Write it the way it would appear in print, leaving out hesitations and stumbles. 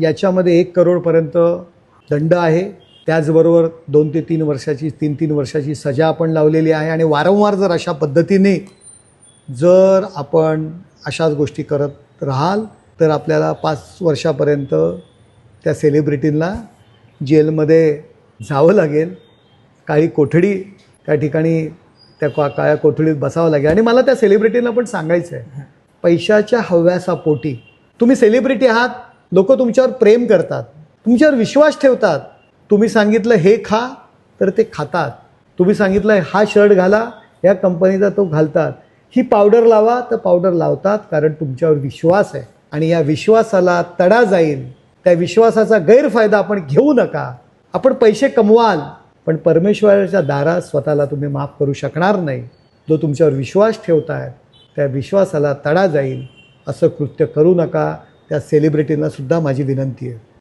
याच्यामध्ये 1 करोडपर्यंत दंड आहे, त्याचबरोबर 2 ते 3 वर्षाची 3 वर्षाची सजा आपण लावलेली आहे. आणि वारंवार जर अशा पद्धतीने जर आपण अशाच गोष्टी करत राहाल तर आपल्याला 5 वर्षापर्यंत त्या सेलिब्रिटींना जेलमध्ये जावं लागेल, काळी कोठडी त्या ठिकाणी त्या काळ्या कोठडीत बसावं लागेल. आणि मला त्या सेलिब्रिटींना पण सांगायचं आहे, पैशाच्या हव्यासापोटी तुम्ही सेलिब्रिटी आहात, लोक तुमच्यावर प्रेम करतात, तुमच्यावर विश्वास ठेवतात. तुम्ही सांगितलं हे खा तर ते खातात, तुम्ही सांगितलं हा शर्ट घाला या कंपनीचा तो घालतात, ही पावडर लावा तर पावडर लावतात, कारण तुमच्यावर विश्वास आहे. आणि या विश्वासाला तडा जाईल, त्या विश्वासाचा गैरफायदा आपण घेऊ नका. आपण पैसे कमवाल पण परमेश्वराच्या दारात स्वतःला तुम्ही माफ करू शकणार नाही. जो तुमच्यावर विश्वास ठेवताय त्या विश्वासाला तडा जाईल, असं कृत्य करू नका. त्या सेलिब्रिटींना सुद्धा माझी विनंती आहे.